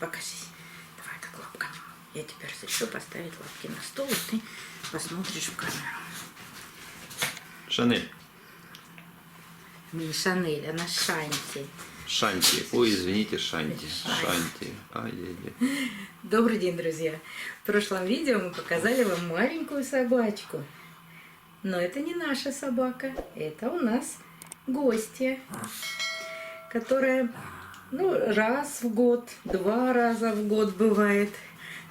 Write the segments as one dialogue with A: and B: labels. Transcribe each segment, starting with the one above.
A: покажись. Давай так лапками. Я теперь решу поставить лапки на стол, и ты посмотришь в камеру.
B: Шанель.
A: Не Шанель, она Шанти.
B: Шанти. Ой, извините, Шанти. Шанти. Ай-яй-яй.
A: Добрый день, друзья. В прошлом видео мы показали вам маленькую собачку. Но это не наша собака. Это у нас гостья, которая раз в год, 2 раза в год бывает,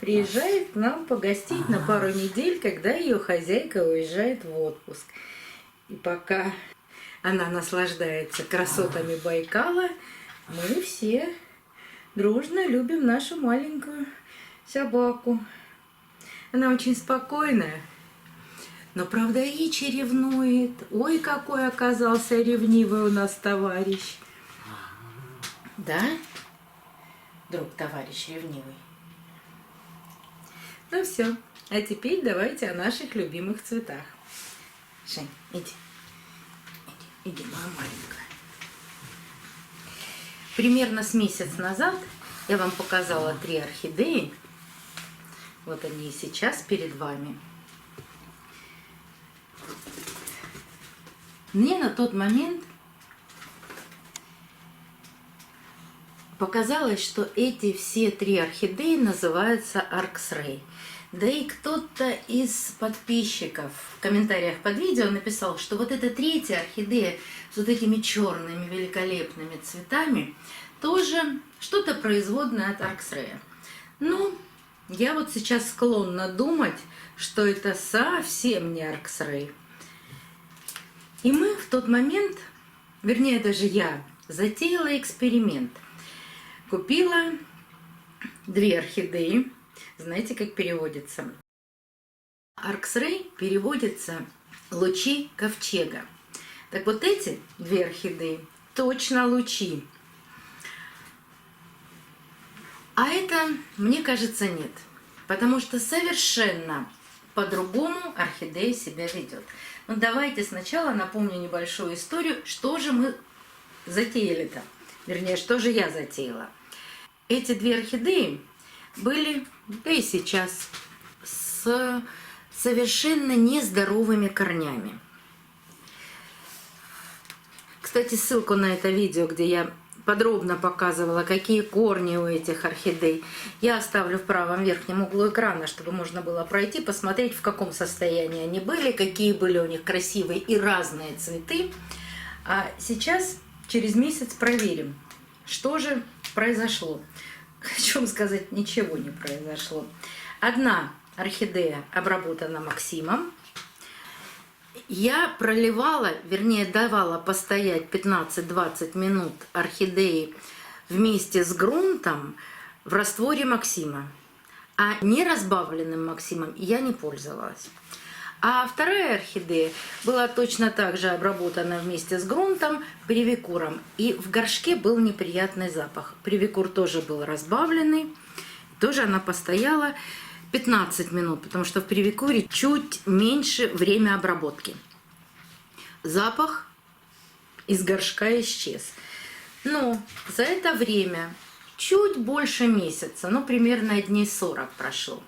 A: приезжает к нам погостить на пару недель, когда ее хозяйка уезжает в отпуск. И пока она наслаждается красотами Байкала, мы все дружно любим нашу маленькую собаку. Она очень спокойная, но, правда, Ичи ревнует. Ой, какой оказался ревнивый у нас товарищ. Да? Друг, товарищ ревнивый. Ну все, а теперь давайте о наших любимых цветах. Жень, иди. Иди, моя маленькая. Примерно с месяц назад я вам показала 3 орхидеи. Вот они и сейчас перед вами. Мне на тот момент показалось, что эти все 3 орхидеи называются Арксрей. Да и кто-то из подписчиков в комментариях под видео написал, что вот эта 3-я орхидея с вот этими черными великолепными цветами тоже что-то производное от Арксрея. Ну, я вот сейчас склонна думать, что это совсем не Арксрей. И мы в тот момент, вернее даже я, затеяла эксперимент. Купила 2 орхидеи. Знаете, как переводится? Арксрей переводится «лучи ковчега». Так вот эти 2 орхидеи точно лучи. А это, мне кажется, нет. Потому что совершенно по-другому орхидея себя ведет. Но давайте сначала напомню небольшую историю, что же мы затеяли-то. Вернее, что же я затеяла. Эти 2 орхидеи были, да и сейчас, с совершенно нездоровыми корнями. Кстати, ссылку на это видео, где я подробно показывала, какие корни у этих орхидей, я оставлю в правом верхнем углу экрана, чтобы можно было пройти, посмотреть, в каком состоянии они были, какие были у них красивые и разные цветы. А сейчас, через месяц, проверим, что же произошло. Хочу вам сказать, ничего не произошло. Одна орхидея обработана Максимом. Я проливала, вернее, давала постоять 15-20 минут орхидеи вместе с грунтом в растворе Максима. А не разбавленным Максимом я не пользовалась. А 2-я орхидея была точно так же обработана вместе с грунтом привикуром. И в горшке был неприятный запах. Привикур тоже был разбавленный. Тоже она постояла 15 минут, потому что в привикуре чуть меньше время обработки. Запах из горшка исчез. Но за это время, чуть больше месяца, примерно дней 40 прошло,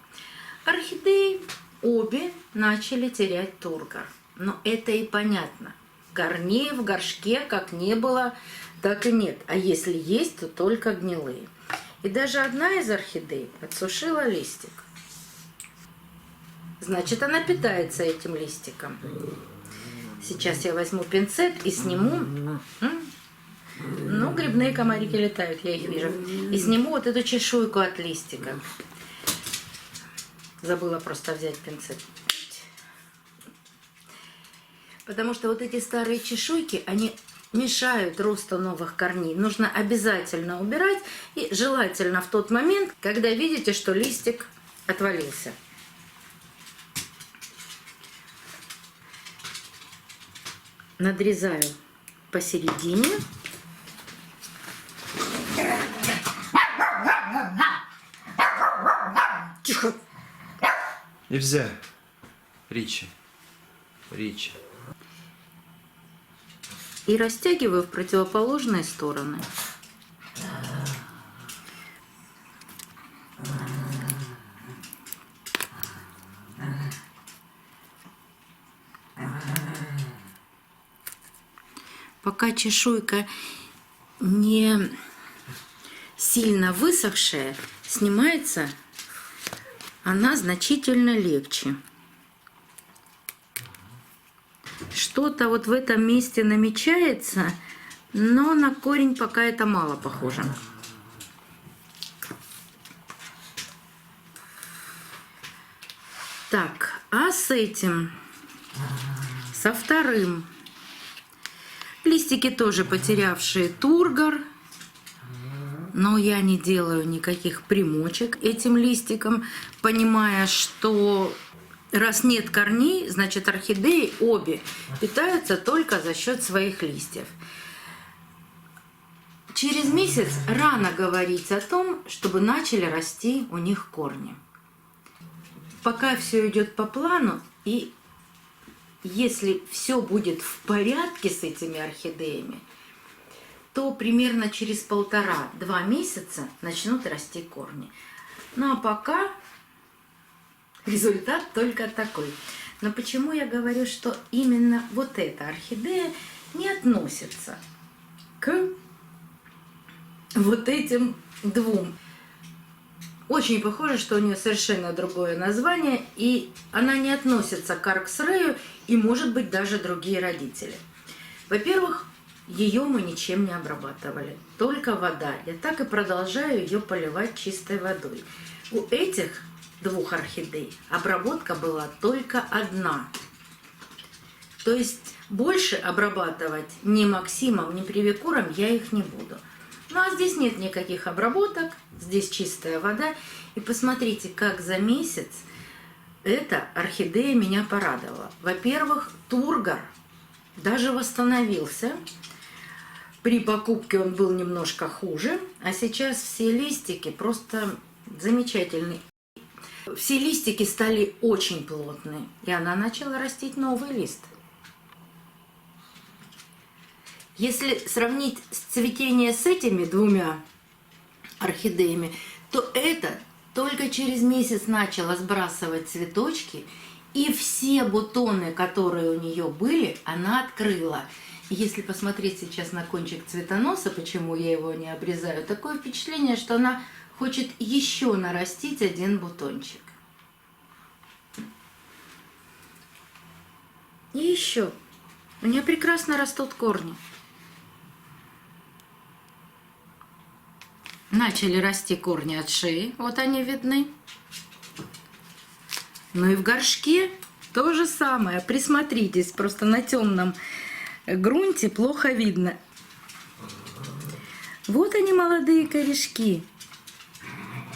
A: орхидеи обе начали терять тургор. Но это и понятно. Корней в горшке как не было, так и нет. А если есть, то только гнилые. И даже одна из орхидей подсушила листик. Значит, она питается этим листиком. Сейчас я возьму пинцет и сниму. Грибные комарики летают, я их вижу. И сниму вот эту чешуйку от листика. Забыла просто взять пинцет. Потому что вот эти старые чешуйки, они мешают росту новых корней. Нужно обязательно убирать. И желательно в тот момент, когда видите, что листик отвалился. Надрезаю посередине. Тихо.
B: Нельзя. Ричи. Ричи.
A: И растягиваю в противоположные стороны. пока чешуйка не сильно высохшая, снимается она значительно легче. Что-то вот в этом месте намечается, но на корень пока это мало похоже. Так, а с этим, со вторым, листики тоже потерявшие тургор, но я не делаю никаких примочек этим листикам, понимая, что раз нет корней, значит орхидеи обе питаются только за счет своих листьев. Через месяц рано говорить о том, чтобы начали расти у них корни. Пока все идет по плану, и если все будет в порядке с этими орхидеями, то примерно через 1,5-2 месяца начнут расти корни. Ну а пока результат только такой. Но почему я говорю, что именно вот эта орхидея не относится к вот этим двум? Очень похоже, что у нее совершенно другое название, и она не относится к Арксрею, и, может быть, даже другие родители. Во-первых, ее мы ничем не обрабатывали, только вода. Я так и продолжаю ее поливать чистой водой. У этих двух орхидей обработка была только одна. То есть больше обрабатывать ни Максимом, ни Привикуром я их не буду. Ну а здесь нет никаких обработок, здесь чистая вода. И посмотрите, как за месяц эта орхидея меня порадовала. Во-первых, тургор даже восстановился. При покупке он был немножко хуже, а сейчас все листики просто замечательные. Все листики стали очень плотные, и она начала растить новый лист. Если сравнить цветение с этими двумя орхидеями, то это только через месяц начала сбрасывать цветочки, и все бутоны, которые у нее были, она открыла. Если посмотреть сейчас на кончик цветоноса, почему я его не обрезаю, такое впечатление, что она хочет еще нарастить один бутончик. И еще, у нее прекрасно растут корни. Начали расти корни от шеи, вот они видны. Ну и в горшке то же самое. Присмотритесь, просто на темном грунте плохо видно. Вот они, молодые корешки.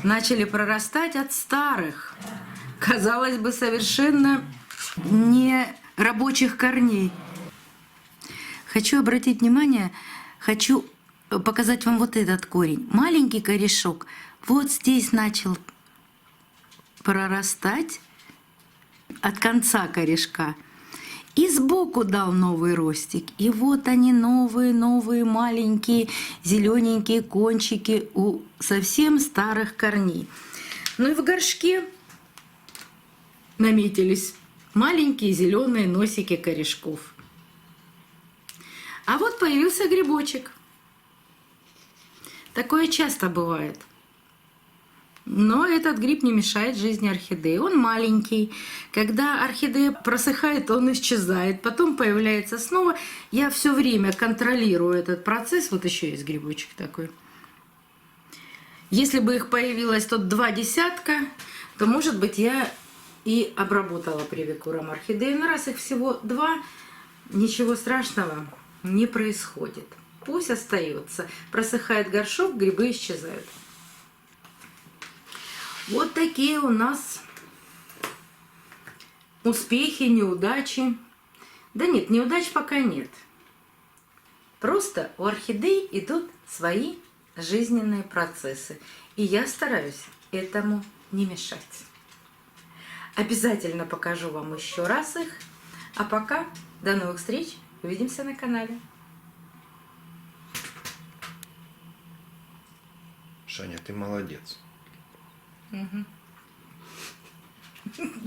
A: Начали прорастать от старых, казалось бы, совершенно не рабочих корней. Хочу обратить внимание, хочу показать вам вот этот корень. Маленький корешок вот здесь начал прорастать от конца корешка. И сбоку дал новый ростик. И вот они новые маленькие зелененькие кончики у совсем старых корней. Ну и в горшке наметились маленькие зеленые носики корешков. А вот появился грибочек. Такое часто бывает. Но этот гриб не мешает жизни орхидеи. Он маленький. Когда орхидея просыхает, он исчезает. Потом появляется снова. Я все время контролирую этот процесс. Вот еще есть грибочек такой. Если бы их появилось тут 2 десятка, то, может быть, я и обработала привикуром орхидеи. Но раз их всего 2, ничего страшного не происходит. Пусть остается. Просыхает горшок, грибы исчезают. Вот такие у нас успехи, неудачи. Да нет, неудач пока нет. Просто у орхидей идут свои жизненные процессы. И я стараюсь этому не мешать. Обязательно покажу вам еще раз их. А пока до новых встреч. Увидимся на канале.
B: Шаня, ты молодец.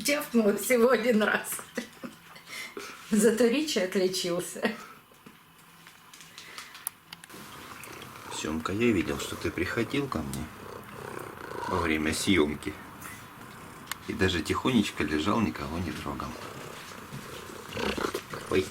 A: Тявкнула всего 1 раз. Зато Ричи отличился.
C: Семка, я видел, что ты приходил ко мне во время съемки. И даже тихонечко лежал, никого не трогал. Ой.